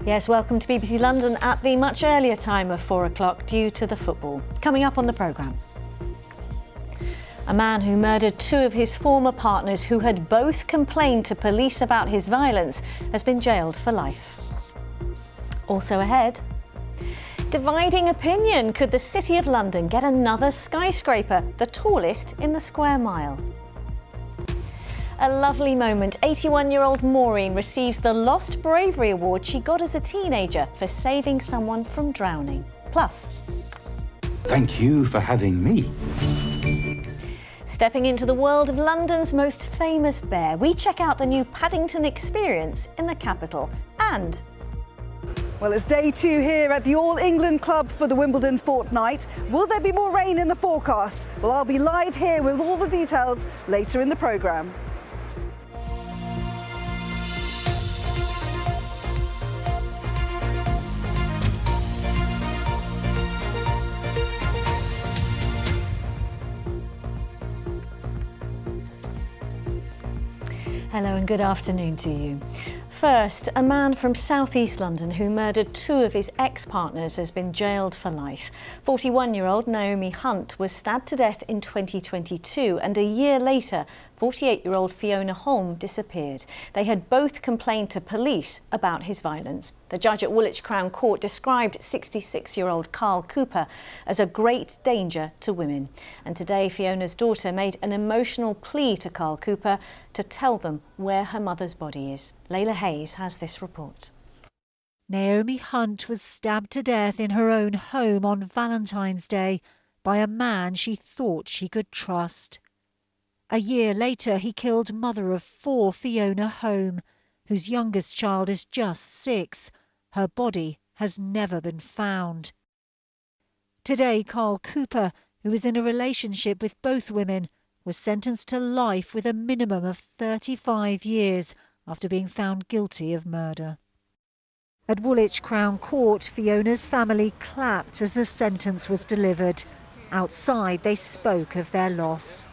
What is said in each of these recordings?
Yes, welcome to BBC London at the much earlier time of 4 o'clock due to the football. Coming up on the programme. A man who murdered two of his former partners who had both complained to police about his violence has been jailed for life. Also ahead, dividing opinion. Could the City of London get another skyscraper, the tallest in the square mile? A lovely moment. 81-year-old Maureen receives the Lost Bravery Award she got as a teenager for saving someone from drowning. Plus, thank you for having me. Stepping into the world of London's most famous bear, we check out the new Paddington experience in the capital. And well, it's day 2 here at the All England Club for the Wimbledon fortnight. Will there be more rain in the forecast? Well, I'll be live here with all the details later in the programme. hello and good afternoon to you. First, a man from southeast London who murdered two of his ex-partners has been jailed for life. 41-year-old Naomi Hunt was stabbed to death in 2022 and a year later, 48-year-old Fiona Holm disappeared. They had both complained to police about his violence. The judge at Woolwich Crown Court described 66-year-old Carl Cooper as a great danger to women. And today, Fiona's daughter made an emotional plea to Carl Cooper to tell them where her mother's body is. Layla Hayes has this report. Naomi Hunt was stabbed to death in her own home on Valentine's Day by a man she thought she could trust. A year later, he killed mother of 4, Fiona Holm, whose youngest child is just 6. Her body has never been found. Today, Carl Cooper, who was in a relationship with both women, was sentenced to life with a minimum of 35 years after being found guilty of murder. At Woolwich Crown Court, Fiona's family clapped as the sentence was delivered. Outside, they spoke of their loss.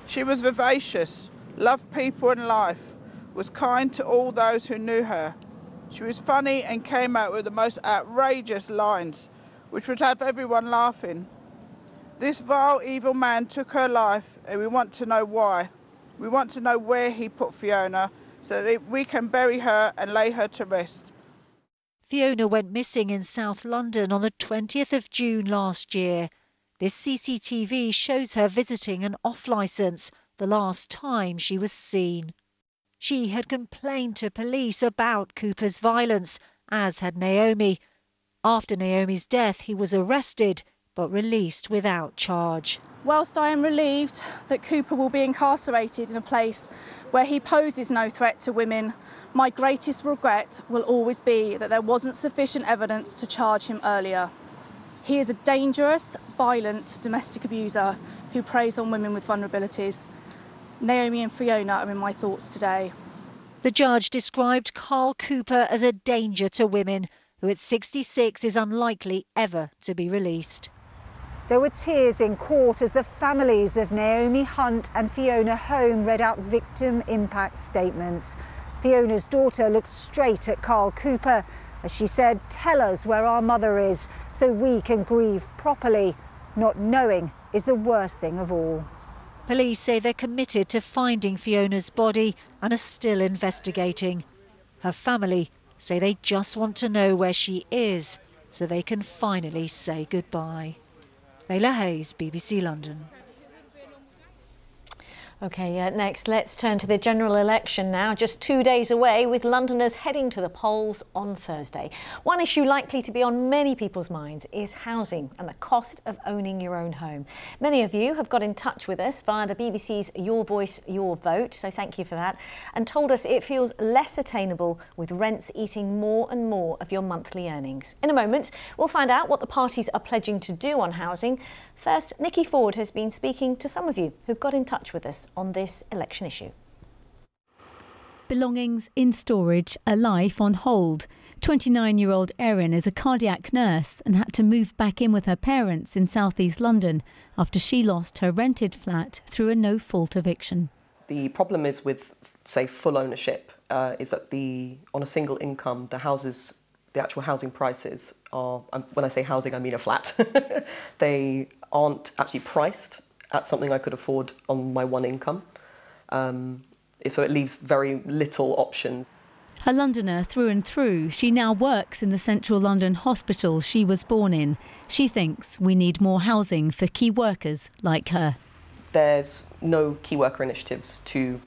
She was vivacious, loved people and life, was kind to all those who knew her. She was funny and came out with the most outrageous lines, which would have everyone laughing. This vile, evil man took her life, and we want to know why. We want to know where he put Fiona, so that we can bury her and lay her to rest. Fiona went missing in South London on the 20th of June last year. This CCTV shows her visiting an off-licence the last time she was seen. She had complained to police about Cooper's violence, as had Naomi. After Naomi's death, he was arrested but released without charge. Whilst I am relieved that Cooper will be incarcerated in a place where he poses no threat to women, my greatest regret will always be that there wasn't sufficient evidence to charge him earlier. He is a dangerous, violent domestic abuser who preys on women with vulnerabilities. Naomi and Fiona are in my thoughts today. The judge described Carl Cooper as a danger to women, who at 66 is unlikely ever to be released. There were tears in court as the families of Naomi Hunt and Fiona Holm read out victim impact statements. Fiona's daughter looked straight at Carl Cooper as she said, "Tell us where our mother is so we can grieve properly. Not knowing is the worst thing of all." Police say they're committed to finding Fiona's body and are still investigating. Her family say they just want to know where she is so they can finally say goodbye. Layla Hayes, BBC London. OK, next, let's turn to the general election now, just 2 days away, with Londoners heading to the polls on Thursday. One issue likely to be on many people's minds is housing and the cost of owning your own home. Many of you have got in touch with us via the BBC's Your Voice, Your Vote, so thank you for that, and told us it feels less attainable with rents eating more and more of your monthly earnings. In a moment, we'll find out what the parties are pledging to do on housing. First, Nikki Ford has been speaking to some of you who've got in touch with us on this election issue. Belongings in storage, a life on hold. 29-year-old Erin is a cardiac nurse and had to move back in with her parents in southeast London after she lost her rented flat through a no-fault eviction. The problem is with, say, full ownership, is that on a single income, the houses The actual housing prices are, when I say housing, I mean a flat. They aren't actually priced at something I could afford on my one income. So it leaves very little options. A Londoner through and through, she now works in the central London hospital she was born in. She thinks we need more housing for key workers like her. There's no key worker initiatives to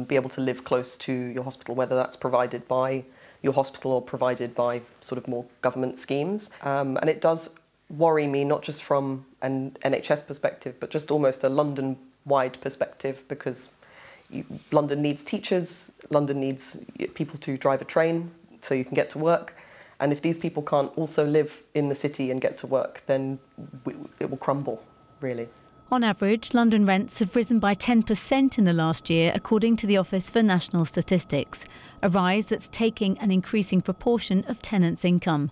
be able to live close to your hospital, whether that's provided by your hospital or provided by sort of more government schemes. And it does worry me, not just from an NHS perspective, but just almost a London-wide perspective, because London needs teachers, London needs people to drive a train so you can get to work. And if these people can't also live in the city and get to work, then it will crumble, really. On average, London rents have risen by 10% in the last year, according to the Office for National Statistics, a rise that's taking an increasing proportion of tenants' income.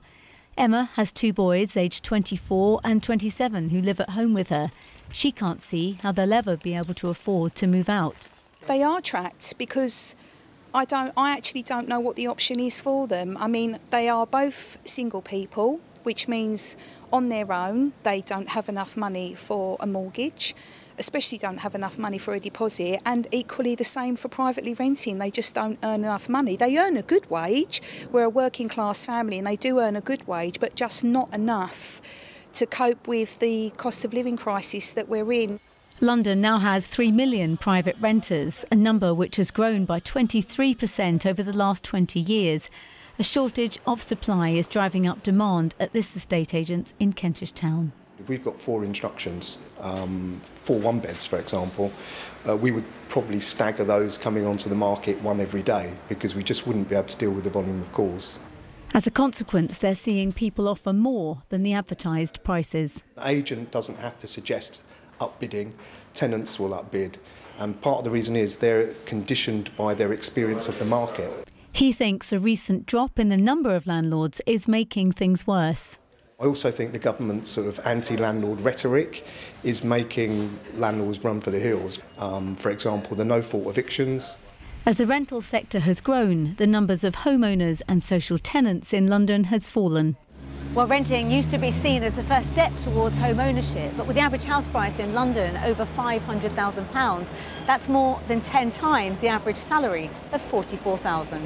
Emma has 2 boys, aged 24 and 27, who live at home with her. She can't see how they'll ever be able to afford to move out. They are trapped because I actually don't know what the option is for them. I mean, they are both single people, which means on their own they don't have enough money for a mortgage, especially don't have enough money for a deposit, and equally the same for privately renting. They just don't earn enough money. They earn a good wage. We're a working class family and they do earn a good wage, but just not enough to cope with the cost of living crisis that we're in. London now has 3 million private renters, a number which has grown by 23% over the last 20 years. A shortage of supply is driving up demand at this estate agent's in Kentish Town. If we've got 4 instructions, 4 one-beds, for example, we would probably stagger those coming onto the market one every day because we just wouldn't be able to deal with the volume of calls. As a consequence, they're seeing people offer more than the advertised prices. The agent doesn't have to suggest upbidding, tenants will upbid, and part of the reason is they're conditioned by their experience of the market. He thinks a recent drop in the number of landlords is making things worse. I also think the government's sort of anti-landlord rhetoric is making landlords run for the hills. For example, the no-fault evictions. As the rental sector has grown, the numbers of homeowners and social tenants in London has fallen. Well, renting used to be seen as a first step towards home ownership, but with the average house price in London over £500,000, that's more than 10 times the average salary of £44,000.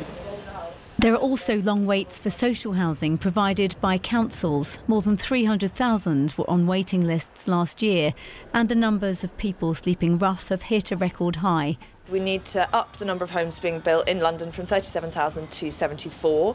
There are also long waits for social housing provided by councils. More than 300,000 were on waiting lists last year, and the numbers of people sleeping rough have hit a record high. We need to up the number of homes being built in London from 37,000 to 74.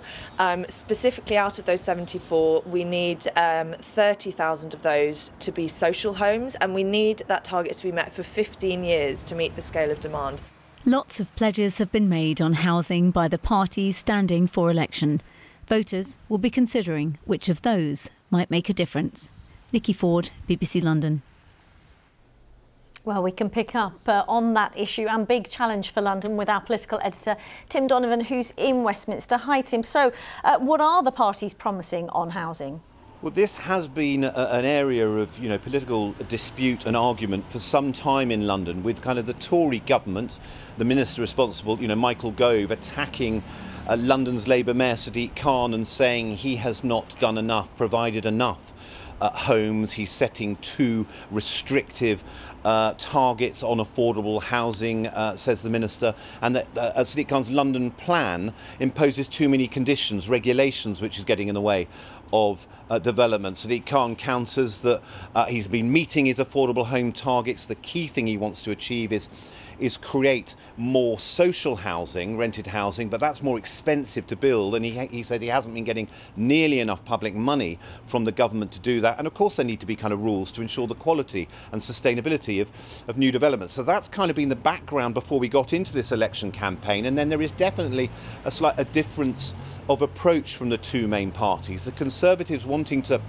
Specifically out of those 74, we need 30,000 of those to be social homes, and we need that target to be met for 15 years to meet the scale of demand. Lots of pledges have been made on housing by the parties standing for election. Voters will be considering which of those might make a difference. Nikki Ford, BBC London. Well, we can pick up on that issue and big challenge for London with our political editor, Tim Donovan, who's in Westminster. Hi, Tim. So what are the parties promising on housing? Well, this has been an area of, political dispute and argument for some time in London, with kind of the Tory government, the minister responsible, Michael Gove, attacking London's Labour Mayor Sadiq Khan and saying he has not done enough, provided enough homes. He's setting too restrictive targets on affordable housing, says the minister, and that Sadiq Khan's London plan imposes too many conditions, regulations, which is getting in the way of development. Sadiq Khan counters that he's been meeting his affordable home targets. The key thing he wants to achieve is create more social housing, rented housing, but that's more expensive to build, and he said he hasn't been getting nearly enough public money from the government to do that. And of course there need to be kind of rules to ensure the quality and sustainability of new developments. So that's kind of been the background before we got into this election campaign, and then there is definitely a difference of approach from the two main parties. The Conservatives wanting to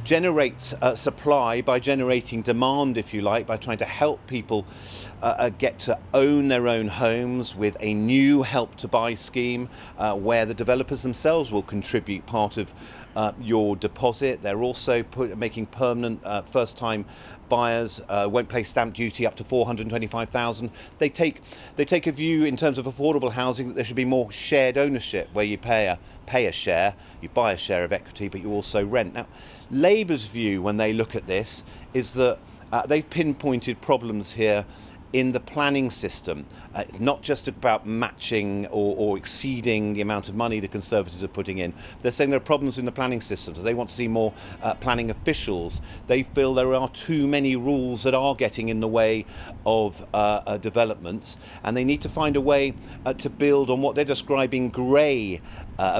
generate supply by generating demand, if you like, by trying to help people get to own their own homes with a new Help to Buy scheme where the developers themselves will contribute part of your deposit. They're also making permanent first-time buyers won't pay stamp duty up to $425,000. They take a view in terms of affordable housing that there should be more shared ownership, where you pay a share, you buy a share of equity, but you also rent. Now, Labour's view when they look at this is that they've pinpointed problems here in the planning system. It's not just about matching or exceeding the amount of money the Conservatives are putting in. They're saying there are problems in the planning system. So they want to see more planning officials. They feel there are too many rules that are getting in the way of developments, and they need to find a way to build on what they're describing grey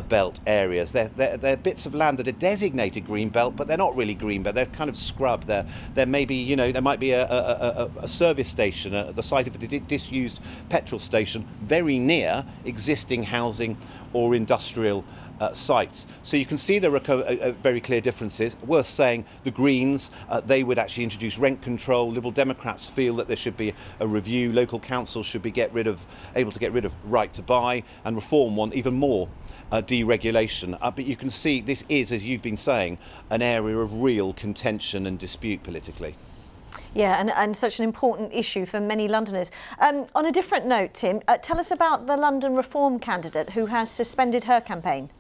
belt areas. They're bits of land that are designated green belt, but they're not really green belt. They're kind of scrub. There may be, you know, there might be a service station at the site of a disused petrol station very near existing housing or industrial sites. So you can see there are very clear differences. Worth saying, the Greens, they would actually introduce rent control. Liberal Democrats feel that there should be a review. Local councils should be able to get rid of right to buy, and Reform want even more deregulation. But you can see this is, as you've been saying, an area of real contention and dispute politically. Yeah, and such an important issue for many Londoners. On a different note, Tim, tell us about the London Reform candidate who has suspended her campaign.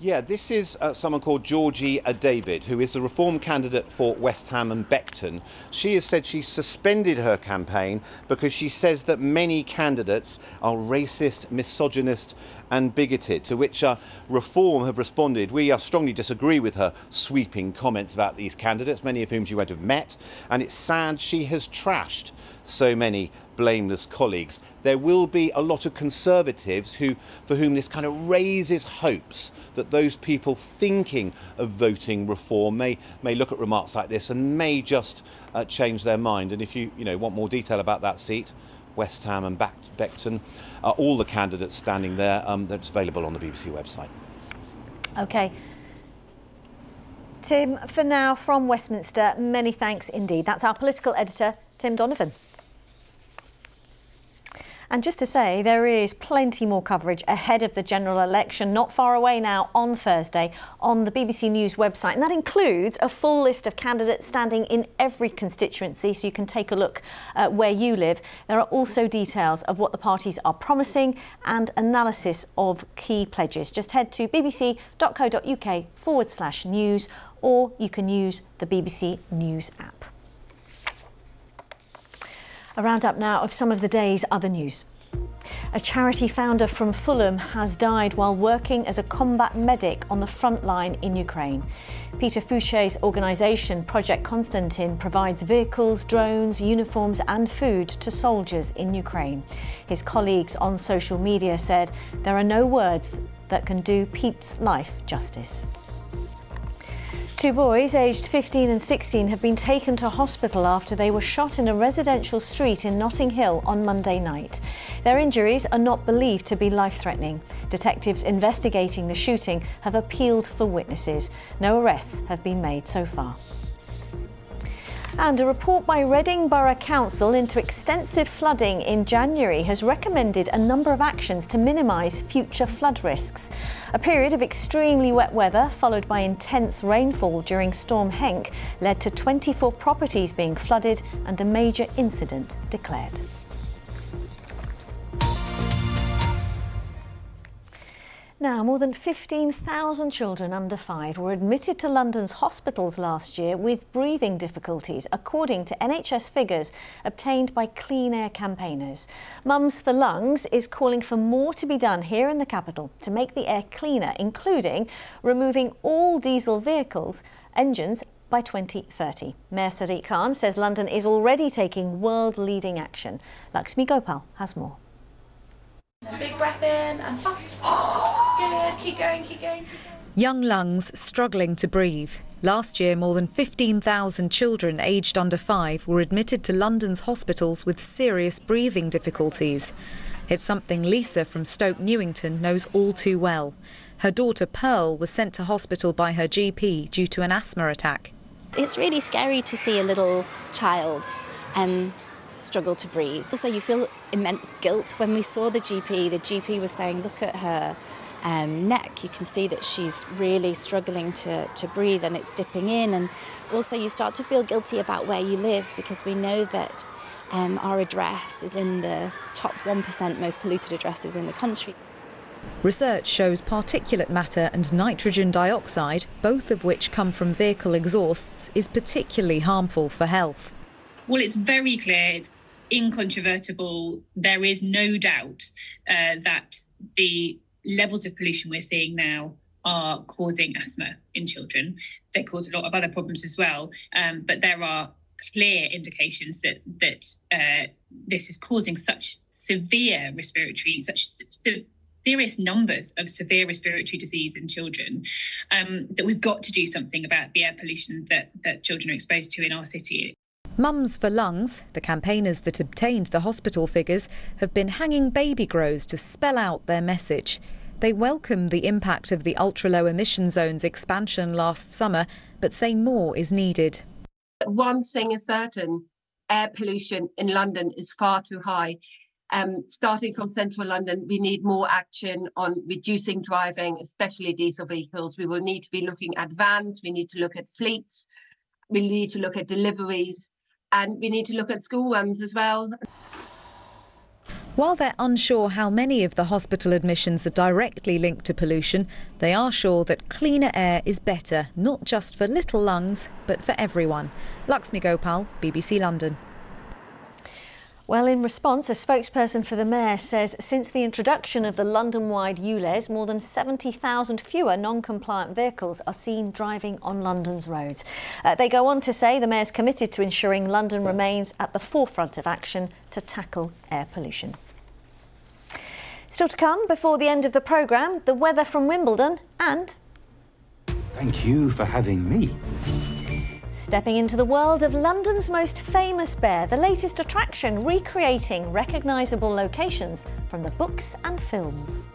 Yeah, this is someone called Georgie David, who is the Reform candidate for West Ham and Beckton. She has said she suspended her campaign because she says that many candidates are racist, misogynist and bigoted, to which Reform have responded, we strongly disagree with her sweeping comments about these candidates, many of whom she won't have met, and it's sad she has trashed so many blameless colleagues. There will be a lot of Conservatives for whom this kind of raises hopes that those people thinking of voting Reform may look at remarks like this and may just change their mind. And if you want more detail about that seat, West Ham and Beckton, all the candidates standing there, that's available on the BBC website. OK. Tim, for now, from Westminster, many thanks indeed. That's our political editor, Tim Donovan. And just to say, there is plenty more coverage ahead of the general election, not far away now on Thursday, on the BBC News website. And that includes a full list of candidates standing in every constituency, so you can take a look at where you live. There are also details of what the parties are promising and analysis of key pledges. Just head to bbc.co.uk/news, or you can use the BBC News app. A roundup now of some of the day's other news. A charity founder from Fulham has died while working as a combat medic on the front line in Ukraine. Peter Fouché's organisation, Project Constantin, provides vehicles, drones, uniforms and food to soldiers in Ukraine. His colleagues on social media said there are no words that can do Pete's life justice. Two boys, aged 15 and 16, have been taken to hospital after they were shot in a residential street in Notting Hill on Monday night. Their injuries are not believed to be life-threatening. Detectives investigating the shooting have appealed for witnesses. No arrests have been made so far. And a report by Reading Borough Council into extensive flooding in January has recommended a number of actions to minimise future flood risks. A period of extremely wet weather, followed by intense rainfall during Storm Henk, led to 24 properties being flooded and a major incident declared. Now, more than 15,000 children under 5 were admitted to London's hospitals last year with breathing difficulties, according to NHS figures obtained by Clean Air campaigners. Mums for Lungs is calling for more to be done here in the capital to make the air cleaner, including removing all diesel vehicles engines by 2030. Mayor Sadiq Khan says London is already taking world-leading action. Lakshmi Gopal has more. Big breath in and fast. Good, keep going, keep going. Young lungs struggling to breathe. Last year, more than 15,000 children aged under 5 were admitted to London's hospitals with serious breathing difficulties. It's something Lisa from Stoke Newington knows all too well. Her daughter Pearl was sent to hospital by her GP due to an asthma attack. It's really scary to see a little child struggle to breathe. Also, you feel immense guilt. When we saw the GP was saying, look at her neck. You can see that she's really struggling to breathe and it's dipping in. And also you start to feel guilty about where you live, because we know that our address is in the top 1% most polluted addresses in the country. Research shows particulate matter and nitrogen dioxide, both of which come from vehicle exhausts, is particularly harmful for health. Well, it's very clear, it's incontrovertible. There is no doubt that the levels of pollution we're seeing now are causing asthma in children. They cause a lot of other problems as well, but there are clear indications that this is causing such severe respiratory, serious numbers of severe respiratory disease in children, that we've got to do something about the air pollution that children are exposed to in our city. Mums for Lungs, the campaigners that obtained the hospital figures, have been hanging baby grows to spell out their message. They welcome the impact of the ultra-low emission zones expansion last summer, but say more is needed. One thing is certain, air pollution in London is far too high. Starting from central London, we need more action on reducing driving, especially diesel vehicles. We will need to be looking at vans, we need to look at fleets, we need to look at deliveries, and we need to look at school runs as well. While they're unsure how many of the hospital admissions are directly linked to pollution, they are sure that cleaner air is better, not just for little lungs, but for everyone. Laxmi Gopal, BBC London. Well, in response, a spokesperson for the Mayor says since the introduction of the London-wide ULEZ, more than 70,000 fewer non-compliant vehicles are seen driving on London's roads. They go on to say the Mayor's committed to ensuring London remains at the forefront of action to tackle air pollution. Still to come before the end of the programme, the weather from Wimbledon and... Thank you for having me. Stepping into the world of London's most famous bear, the latest attraction recreating recognisable locations from the books and films.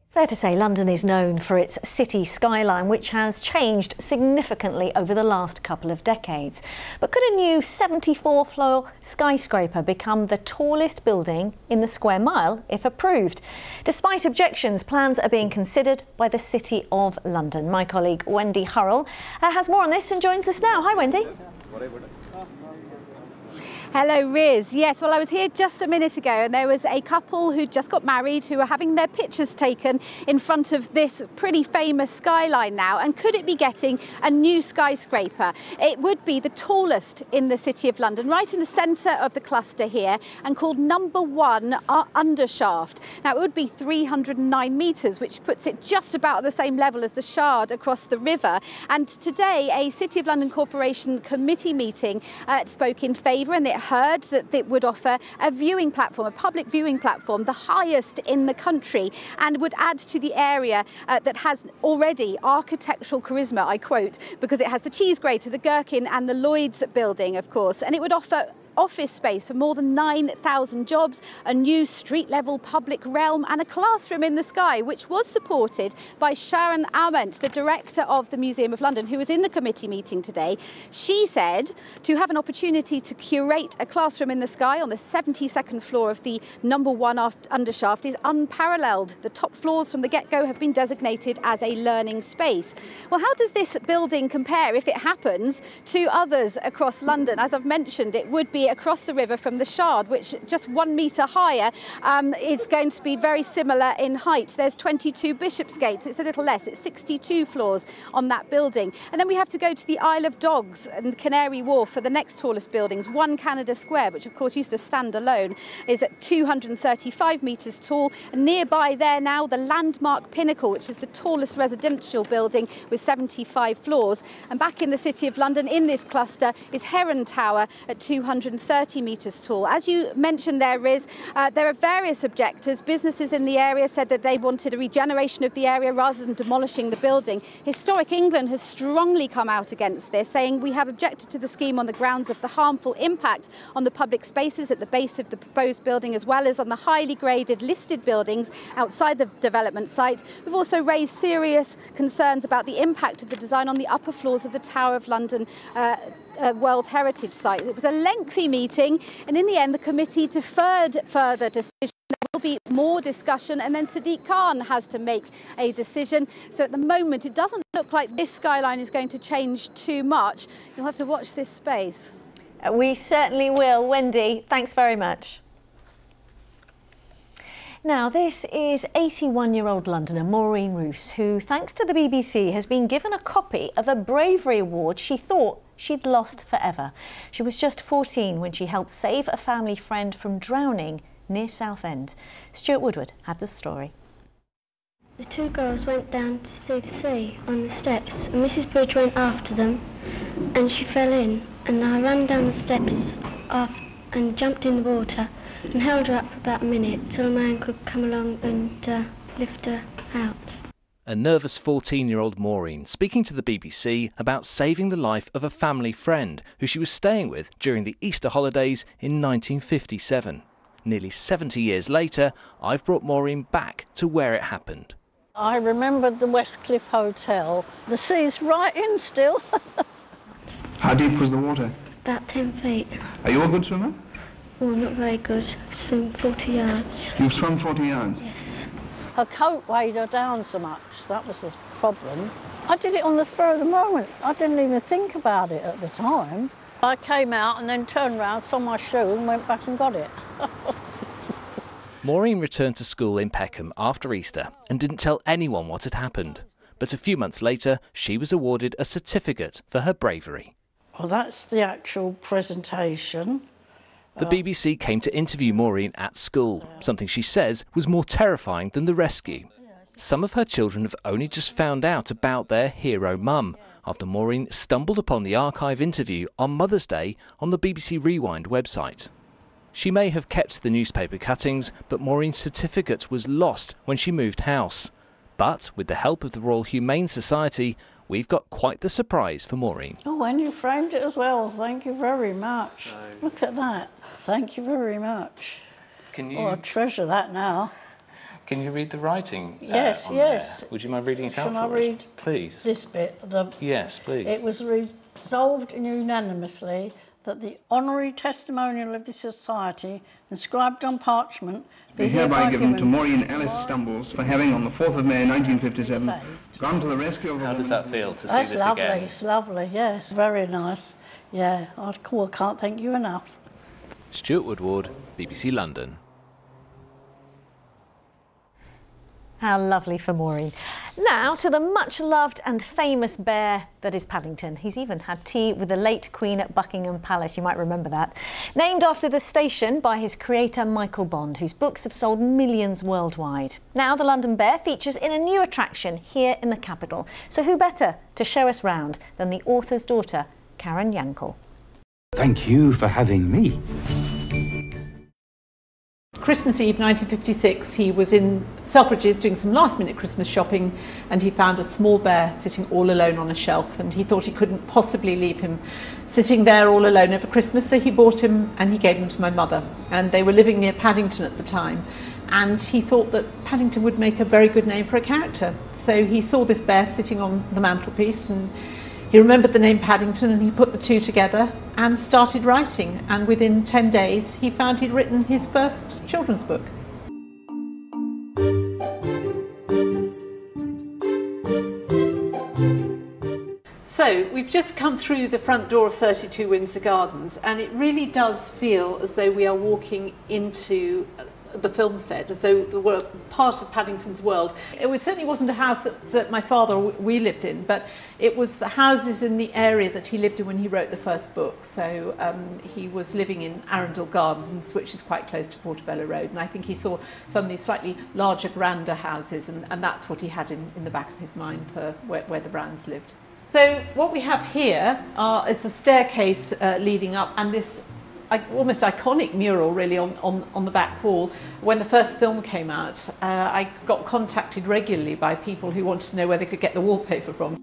Fair to say London is known for its city skyline, which has changed significantly over the last couple of decades. But could a new 74-floor skyscraper become the tallest building in the square mile if approved? Despite objections, plans are being considered by the City of London. My colleague Wendy Hurrell has more on this and joins us now. Hi, Wendy. Hello, Riz. Yes, well, I was here just a minute ago and there was a couple who just got married who are having their pictures taken in front of this pretty famous skyline now. And could it be getting a new skyscraper? It would be the tallest in the City of London, right in the centre of the cluster here, and called Number 1 Undershaft. Now, it would be 309 metres, which puts it just about at the same level as the Shard across the river. And today, a City of London Corporation committee meeting spoke in favour, and it heard that it would offer a viewing platform, a public viewing platform, the highest in the country, and would add to the area that has already architectural charisma, I quote, because it has the Cheese Grater, the Gherkin and the Lloyd's building, of course, and it would offer office space for more than 9,000 jobs, a new street-level public realm and a classroom in the sky, which was supported by Sharon Ament, the director of the Museum of London, who was in the committee meeting today. She said to have an opportunity to curate a classroom in the sky on the 72nd floor of the Number 1 Undershaft is unparalleled. The top floors from the get-go have been designated as a learning space. Well, how does this building compare, if it happens, to others across London? As I've mentioned, it would be across the river from the Shard, which just 1 metre higher is going to be very similar in height. There's 22 Bishopsgate, it's a little less, it's 62 floors on that building. And then we have to go to the Isle of Dogs and Canary Wharf for the next tallest buildings. 1 Canada Square, which of course used to stand alone, is at 235 metres tall. And nearby there now, the landmark Pinnacle, which is the tallest residential building with 75 floors. And back in the City of London, in this cluster, is Heron Tower at 250 130 metres tall. As you mentioned there, Riz, there are various objectors. Businesses in the area said that they wanted a regeneration of the area rather than demolishing the building. Historic England has strongly come out against this, saying we have objected to the scheme on the grounds of the harmful impact on the public spaces at the base of the proposed building, as well as on the highly graded listed buildings outside the development site. We've also raised serious concerns about the impact of the design on the upper floors of the Tower of London World Heritage Site. It was a lengthy meeting, and in the end the committee deferred further decision. There will be more discussion, and then Sadiq Khan has to make a decision. So at the moment it doesn't look like this skyline is going to change too much. You'll have to watch this space. We certainly will. Wendy, thanks very much. Now, this is 81-year-old Londoner Maureen Roos, who, thanks to the BBC, has been given a copy of a bravery award she thought she'd lost forever. She was just 14 when she helped save a family friend from drowning near Southend. Stuart Woodward had the story. The two girls went down to see the sea on the steps, and Mrs. Bridge went after them, and she fell in, and I ran down the steps and jumped in the water and held her up for about a minute till a man could come along and lift her out. A nervous 14-year-old Maureen speaking to the BBC about saving the life of a family friend who she was staying with during the Easter holidays in 1957. Nearly 70 years later, I've brought Maureen back to where it happened. I remembered the Westcliff Hotel. The sea's right in still. How deep was the water? About 10 feet. Are you a good swimmer? Well, not very good. I swim 40 yards. You've swum 40 yards? Yes. Her coat weighed her down so much, that was the problem. I did it on the spur of the moment. I didn't even think about it at the time. I came out and then turned around, saw my shoe and went back and got it. Maureen returned to school in Peckham after Easter and didn't tell anyone what had happened. But a few months later, she was awarded a certificate for her bravery. Well, that's the actual presentation. The BBC came to interview Maureen at school, something she says was more terrifying than the rescue. Some of her children have only just found out about their hero mum after Maureen stumbled upon the archive interview on Mother's Day on the BBC Rewind website. She may have kept the newspaper cuttings, but Maureen's certificate was lost when she moved house. But with the help of the Royal Humane Society, we've got quite the surprise for Maureen. Oh, and you framed it as well. Thank you very much. No. Look at that. Thank you very much. Can you? Oh, I treasure that now. Can you read the writing? Yes, yes. There? Would you mind reading it out Shall for I us? read Please. This bit. Yes, please. It was resolved unanimously that the honorary testimonial of the Society, inscribed on parchment, be hereby given to Maureen Alice Stumbles for having, on the 4th of May 1957, gone to the rescue of a How does that feel to see That's this lovely. again? It's lovely, yes. Very nice. Yeah, I can't thank you enough. Stuart Woodward, BBC London. How lovely for Maureen. Now to the much-loved and famous bear that is Paddington. He's even had tea with the late Queen at Buckingham Palace, you might remember that. Named after the station by his creator Michael Bond, whose books have sold millions worldwide. Now the London Bear features in a new attraction here in the capital. So who better to show us round than the author's daughter, Karen Yankel. Thank you for having me. Christmas Eve 1956, he was in Selfridges doing some last-minute Christmas shopping, and he found a small bear sitting all alone on a shelf, and he thought he couldn't possibly leave him sitting there all alone over Christmas, so he bought him and he gave him to my mother. And they were living near Paddington at the time, and he thought that Paddington would make a very good name for a character. So he saw this bear sitting on the mantelpiece, and he remembered the name Paddington, and he put the two together and started writing. And within 10 days, he found he'd written his first children's book. So we've just come through the front door of 32 Windsor Gardens, and it really does feel as though we are walking into the film set, as though we were part of Paddington's world. Certainly wasn't a house that my father or we lived in, but it was the houses in the area that he lived in when he wrote the first book. So he was living in Arundel Gardens, which is quite close to Portobello Road, and I think he saw some of these slightly larger, grander houses, and that's what he had in the back of his mind for where the Browns lived. So what we have here is a staircase leading up, and this almost iconic mural really on the back wall. When the first film came out, I got contacted regularly by people who wanted to know where they could get the wallpaper from.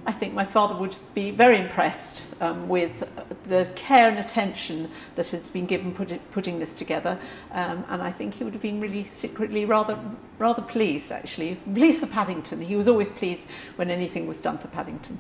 I think my father would be very impressed with the care and attention that has been given putting this together, and I think he would have been really secretly rather pleased, actually. Pleased for Paddington. He was always pleased when anything was done for Paddington.